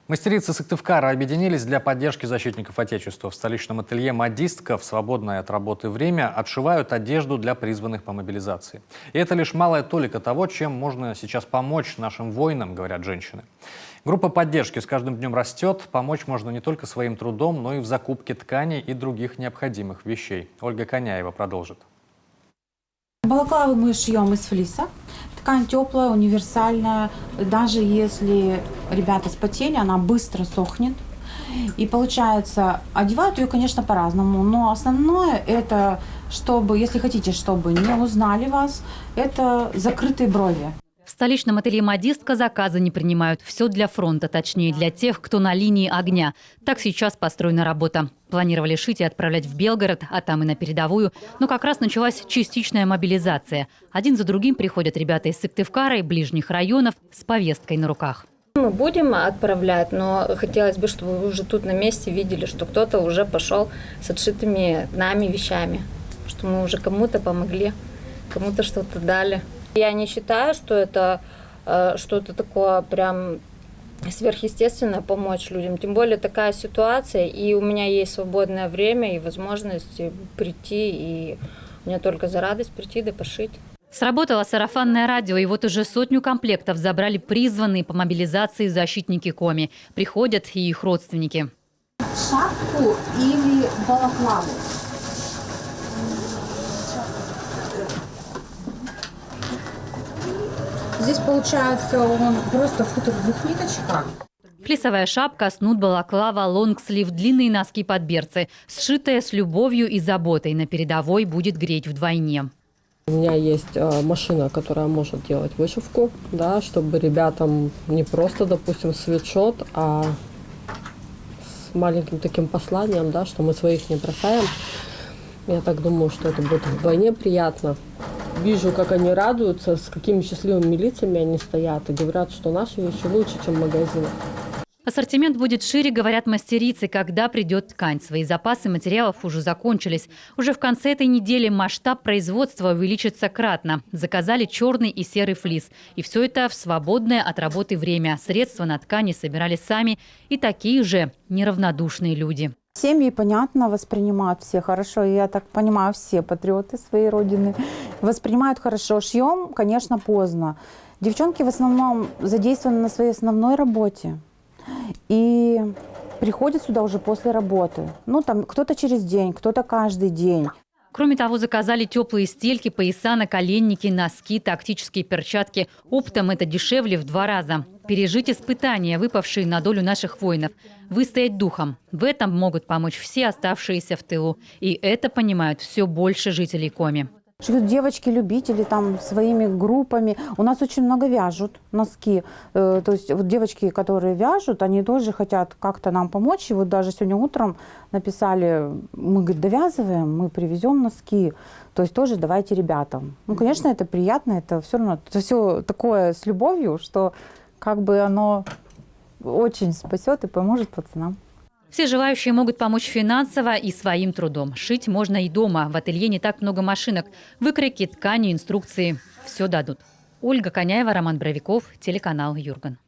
Мастерицы Сыктывкара объединились для поддержки защитников Отечества. В столичном ателье «Модистка» в свободное от работы время отшивают одежду для призванных по мобилизации. И это лишь малая толика того, чем можно сейчас помочь нашим воинам, говорят женщины. Группа поддержки с каждым днем растет. Помочь можно не только своим трудом, но и в закупке тканей и других необходимых вещей. Ольга Коняева продолжит. Балаклавы мы шьем из флиса. Ткань теплая, универсальная. Даже если ребята спотели, она быстро сохнет. И получается, одевают ее, конечно, по-разному. Но основное это, чтобы, если хотите, чтобы не узнали вас, это закрытые брови. В столичном ателье «Модистка» заказы не принимают. Все для фронта, точнее для тех, кто на линии огня. Так сейчас построена работа. Планировали шить и отправлять в Белгород, а там и на передовую. Но как раз началась частичная мобилизация. Один за другим приходят ребята из Сыктывкара и ближних районов с повесткой на руках. Мы будем отправлять, но хотелось бы, чтобы вы уже тут на месте видели, что кто-то уже пошел с отшитыми нами вещами. Что мы уже кому-то помогли, кому-то что-то дали. Я не считаю, что это что-то такое прям сверхъестественное помочь людям. Тем более такая ситуация, и у меня есть свободное время и возможность прийти, и мне только за радость прийти да пошить. Сработало сарафанное радио, и вот уже 100 комплектов забрали призванные по мобилизации защитники Коми. Приходят и их родственники. Шапку или балаклаву? Здесь получается он просто футер в 2 ниточках. Флисовая шапка, снуд, балаклава, лонгслив, длинные носки под берцы. Сшитая с любовью и заботой, на передовой будет греть вдвойне. У меня есть машина, которая может делать вышивку, да, чтобы ребятам не просто, допустим, свитшот, а с маленьким таким посланием, да, что мы своих не бросаем. Я так думаю, что это будет вдвойне приятно. Вижу, как они радуются, с какими счастливыми лицами они стоят и говорят, что наши вещи лучше, чем в магазинах. Ассортимент будет шире, говорят мастерицы, когда придет ткань. Свои запасы материалов уже закончились. Уже в конце этой недели масштаб производства увеличится кратно. Заказали черный и серый флис. И все это в свободное от работы время. Средства на ткани собирали сами и такие же неравнодушные люди. Семьи, понятно, воспринимают все хорошо. Я так понимаю, все патриоты своей родины воспринимают хорошо. Шьем, конечно, поздно. Девчонки в основном задействованы на своей основной работе. И приходят сюда уже после работы. Ну, там кто-то через день, кто-то каждый день. Кроме того, заказали теплые стельки, пояса, наколенники, носки, тактические перчатки. Оптом это дешевле в 2 раза. Пережить испытания, выпавшие на долю наших воинов. Выстоять духом. В этом могут помочь все оставшиеся в тылу. И это понимают все больше жителей Коми. Шьют девочки-любители там своими группами. У нас очень много вяжут носки. То есть вот девочки, которые вяжут, они тоже хотят как-то нам помочь. И вот даже сегодня утром написали, мы, говорит, довязываем, мы привезем носки. То есть тоже давайте ребятам. Ну, конечно, это приятно, это все равно, это все такое с любовью, что как бы оно очень спасет и поможет пацанам. Все желающие могут помочь финансово и своим трудом. Шить можно и дома. В ателье не так много машинок. Выкройки, ткани, инструкции. Все дадут. Ольга Коняева, Роман Боровиков, телеканал Юрган.